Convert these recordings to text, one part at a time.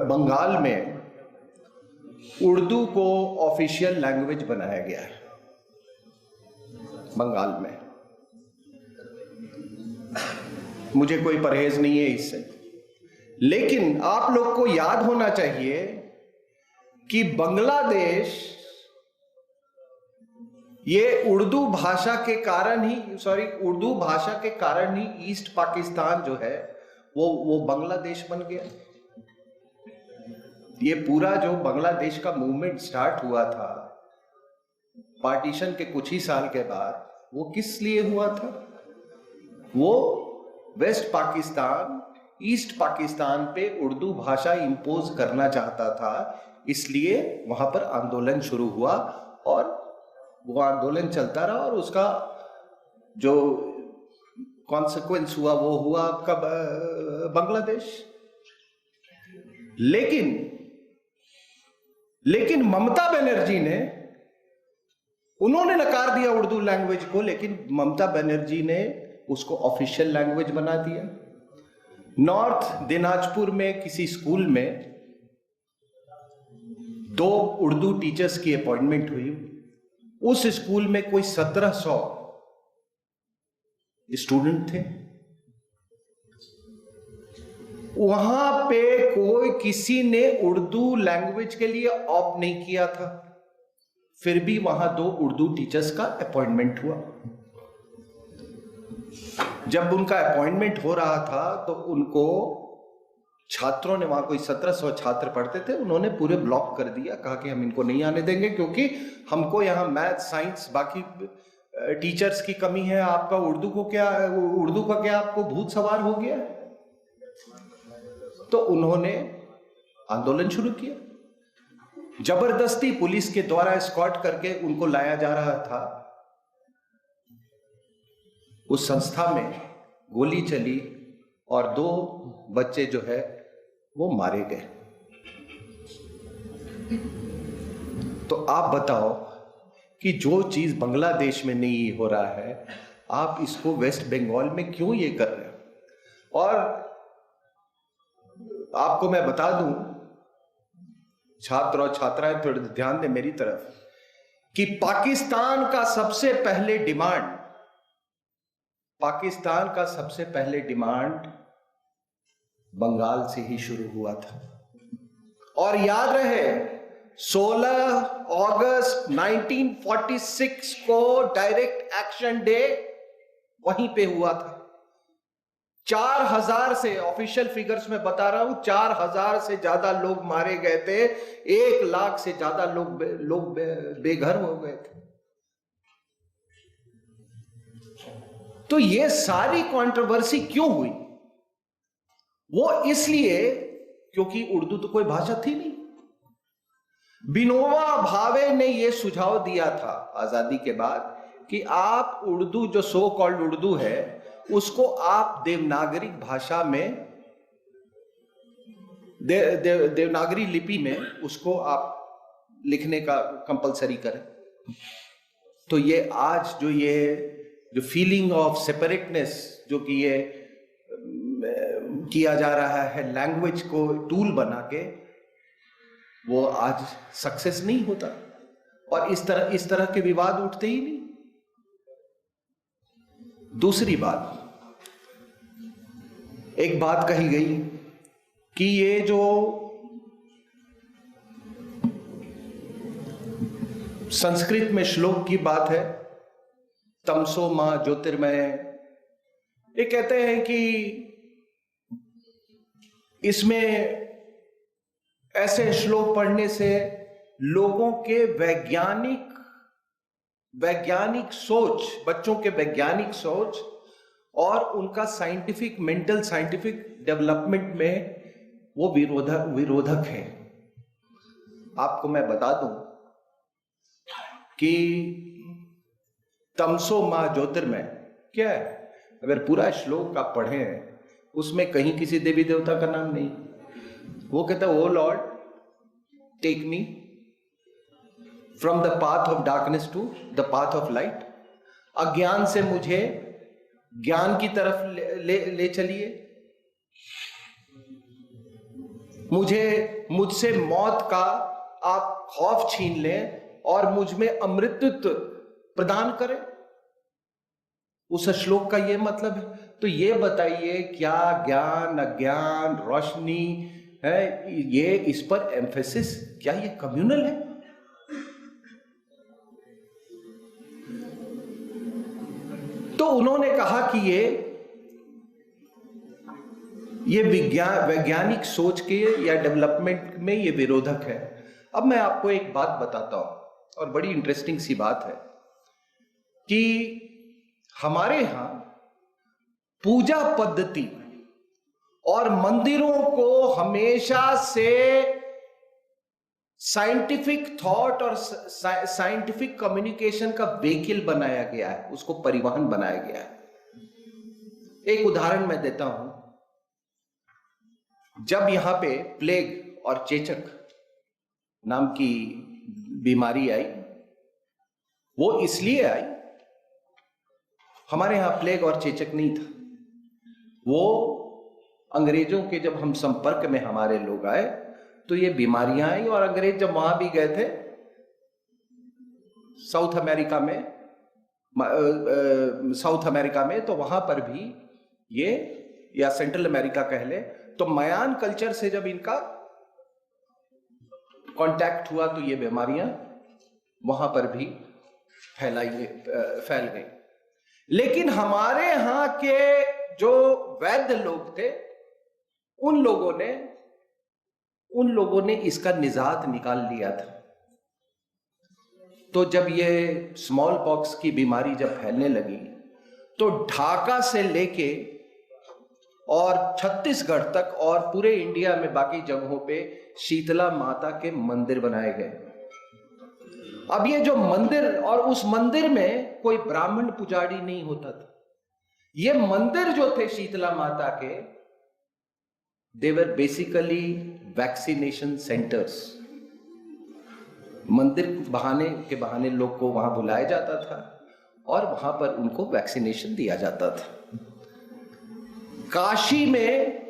बंगाल में उर्दू को official language बनाया गया है। बंगाल में मुझे कोई परहेज नहीं है इससे, लेकिन आप लोग को याद होना चाहिए कि बांग्लादेश ये उर्दू भाषा के कारण ही ईस्ट पाकिस्तान जो है वो बांग्लादेश बन गया। ये पूरा जो बांग्लादेश का मूवमेंट स्टार्ट हुआ था पार्टीशन के कुछ ही साल के बाद, वो किस लिए हुआ था? वो वेस्ट पाकिस्तान ईस्ट पाकिस्तान पे उर्दू भाषा इंपोज करना चाहता था, इसलिए वहां पर आंदोलन शुरू हुआ और वो आंदोलन चलता रहा और उसका जो कॉन्सिक्वेंस हुआ वो हुआ आपका बांग्लादेश। लेकिन ममता बनर्जी ने उन्होंने नकार दिया उर्दू लैंग्वेज को, लेकिन ममता बनर्जी ने उसको ऑफिशियल लैंग्वेज बना दिया। नॉर्थ दिनाजपुर में किसी स्कूल में 2 उर्दू टीचर्स की अपॉइंटमेंट हुई। उस स्कूल में कोई 1700 स्टूडेंट थे। वहां पे कोई किसी ने उर्दू लैंग्वेज के लिए ऑप्ट नहीं किया था, फिर भी वहां 2 उर्दू टीचर्स का अपॉइंटमेंट हुआ। जब उनका अपॉइंटमेंट हो रहा था तो उनको छात्रों ने, वहां कोई 1700 छात्र पढ़ते थे, उन्होंने पूरे ब्लॉक कर दिया, कहा कि हम इनको नहीं आने देंगे क्योंकि हमको यहाँ मैथ साइंस बाकी टीचर्स की कमी है। आपका उर्दू का क्या आपको भूत सवार हो गया? तो उन्होंने आंदोलन शुरू किया। जबरदस्ती पुलिस के द्वारा एस्कॉर्ट करके उनको लाया जा रहा था। उस संस्था में गोली चली और 2 बच्चे जो है वो मारे गए। तो आप बताओ कि जो चीज बांग्लादेश में नहीं हो रहा है, आप इसको वेस्ट बंगाल में क्यों ये कर रहे हो? और आपको मैं बता दूं, छात्र और छात्राएं थोड़े ध्यान दें मेरी तरफ, कि पाकिस्तान का सबसे पहले डिमांड बंगाल से ही शुरू हुआ था। और याद रहे 16 अगस्त 1946 को डायरेक्ट एक्शन डे वहीं पे हुआ था। 4000 से, ऑफिशियल फिगर्स में बता रहा हूं, 4000 से ज्यादा लोग मारे गए थे, 1 लाख से ज्यादा लोग बेघर हो गए थे। तो ये सारी कंट्रोवर्सी क्यों हुई? वो इसलिए क्योंकि उर्दू तो कोई भाषा थी नहीं। विनोबा भावे ने यह सुझाव दिया था आजादी के बाद कि आप उर्दू, जो सो कॉल्ड उर्दू है, उसको आप देवनागरी भाषा में, देवनागरी लिपि में उसको आप लिखने का कंपलसरी करें। तो ये आज जो फीलिंग ऑफ सेपरेटनेस जो कि ये किया जा रहा है लैंग्वेज को टूल बना के, वो आज सक्सेस नहीं होता और इस तरह के विवाद उठते ही नहीं। दूसरी बात, एक बात कही गई कि ये जो संस्कृत में श्लोक की बात है, तमसो मां ज्योतिर्मय, ये कहते हैं कि इसमें ऐसे श्लोक पढ़ने से लोगों के वैज्ञानिक सोच, बच्चों के वैज्ञानिक सोच और उनका मेंटल साइंटिफिक डेवलपमेंट में वो विरोधक है। आपको मैं बता दूं कि तमसो मां ज्योतिर्मय क्या है? अगर पूरा श्लोक आप पढ़ें, उसमें कहीं किसी देवी देवता का नाम नहीं। वो कहता है, O lord, take me from the path of darkness to the path of light. अज्ञान से मुझे ज्ञान की तरफ ले चलिए। मुझसे मौत का आप खौफ छीन लें और मुझ में अमृतत्व प्रदान करें, उस श्लोक का यह मतलब है। तो ये बताइए क्या ज्ञान अज्ञान रोशनी है, ये इस पर एम्फेसिस, क्या ये कम्युनल है? तो उन्होंने कहा कि ये वैज्ञानिक सोच के या डेवलपमेंट में ये विरोधक है। अब मैं आपको एक बात बताता हूं और बड़ी इंटरेस्टिंग सी बात है कि हमारे यहां पूजा पद्धति और मंदिरों को हमेशा से साइंटिफिक थॉट और साइंटिफिक कम्युनिकेशन का व्हीकल बनाया गया है, उसको परिवहन बनाया गया है। एक उदाहरण मैं देता हूं। जब यहां पे प्लेग और चेचक नाम की बीमारी आई, वो इसलिए आई, हमारे यहां प्लेग और चेचक नहीं था, वो अंग्रेजों के जब हम संपर्क में हमारे लोग आए तो ये बीमारियां आई, और अंग्रेज जब वहां भी गए थे साउथ अमेरिका में, तो वहां पर भी ये, या सेंट्रल अमेरिका कह ले, तो मयान कल्चर से जब इनका कांटेक्ट हुआ तो ये बीमारियां वहां पर भी फैल गई। लेकिन हमारे यहां के जो वैद्य लोग थे, उन लोगों ने इसका निजात निकाल लिया था। तो जब ये स्मॉल पॉक्स की बीमारी जब फैलने लगी तो ढाका से लेके और छत्तीसगढ़ तक और पूरे इंडिया में बाकी जगहों पे शीतला माता के मंदिर बनाए गए। अब ये जो मंदिर, और उस मंदिर में कोई ब्राह्मण पुजारी नहीं होता था। ये मंदिर जो थे शीतला माता के, दे वर बेसिकली वैक्सीनेशन सेंटर्स। मंदिर के बहाने लोग को वहां बुलाया जाता था और वहां पर उनको वैक्सीनेशन दिया जाता था। काशी में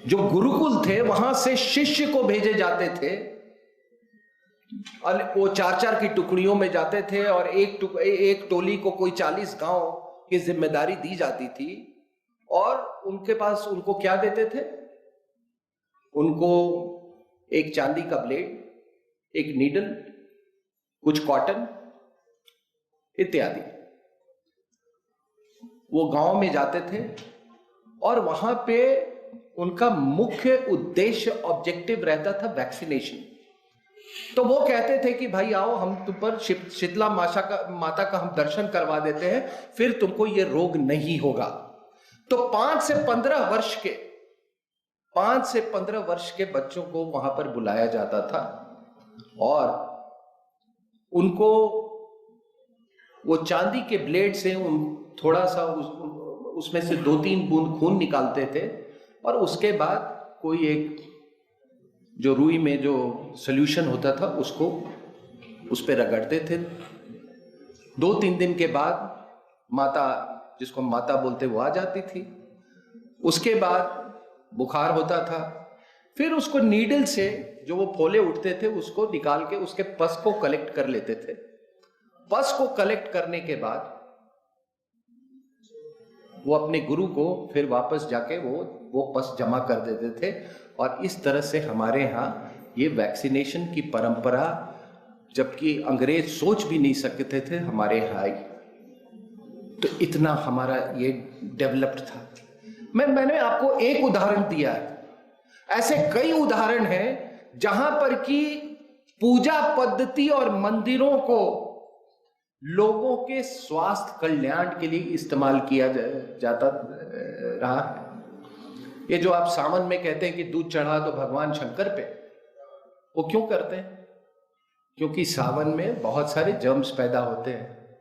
जो गुरुकुल थे, वहां से शिष्य को भेजे जाते थे, और वो 4-4 की टुकड़ियों में जाते थे, और एक टोली को कोई 40 गांव की जिम्मेदारी दी जाती थी। और उनके पास उनको क्या देते थे? उनको एक चांदी का ब्लेड, एक नीडल, कुछ कॉटन इत्यादि। वो गांव में जाते थे और वहां पे उनका मुख्य उद्देश्य, ऑब्जेक्टिव रहता था वैक्सीनेशन। तो वो कहते थे कि भाई आओ, हम तुम पर शीतला माता का हम दर्शन करवा देते हैं, फिर तुमको ये रोग नहीं होगा। तो 5 से 15 वर्ष के बच्चों को वहां पर बुलाया जाता था और उनको वो चांदी के ब्लेड से थोड़ा सा उसमें से 2-3 बूंद खून निकालते थे, और उसके बाद कोई एक जो रुई में जो सॉल्यूशन होता था उसको उस पर रगड़ते थे। 2-3 दिन के बाद माता, जिसको माता बोलते, वो आ जाती थी। उसके बाद बुखार होता था, फिर उसको नीडल से जो वो फोले उठते थे उसको निकाल के उसके पस को कलेक्ट कर लेते थे। पस को कलेक्ट करने के बाद वो अपने गुरु को फिर वापस जाके वो पस जमा कर देते थे। और इस तरह से हमारे यहाँ ये वैक्सीनेशन की परंपरा, जबकि अंग्रेज सोच भी नहीं सकते थे, हमारे यहाँ आई। तो इतना हमारा ये डेवलप्ड था। मैंने आपको एक उदाहरण दिया है, ऐसे कई उदाहरण हैं जहां पर कि पूजा पद्धति और मंदिरों को लोगों के स्वास्थ्य कल्याण के लिए इस्तेमाल किया जाता रहा है। ये जो आप सावन में कहते हैं कि दूध चढ़ा तो भगवान शंकर पे, वो क्यों करते हैं? क्योंकि सावन में बहुत सारे जर्म्स पैदा होते हैं।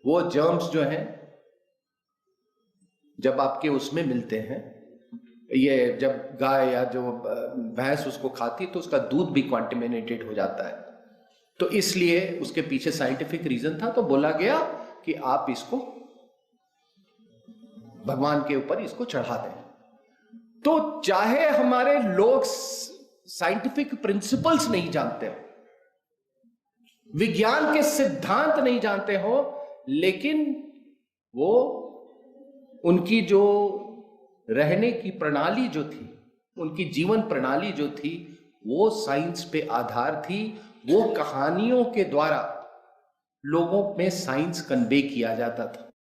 वो जर्म्स जो हैं जब आपके उसमें मिलते हैं, ये जब गाय या जो भैंस उसको खाती तो उसका दूध भी कॉन्टेमिनेटेड हो जाता है। तो इसलिए उसके पीछे साइंटिफिक रीजन था। तो बोला गया कि आप इसको भगवान के ऊपर इसको चढ़ा दें। तो चाहे हमारे लोग साइंटिफिक प्रिंसिपल्स नहीं जानते हो, विज्ञान के सिद्धांत नहीं जानते हो, लेकिन वो उनकी जो रहने की प्रणाली जो थी, उनकी जीवन प्रणाली जो थी, वो साइंस पे आधार थी। वो कहानियों के द्वारा लोगों में साइंस कन्वे किया जाता था।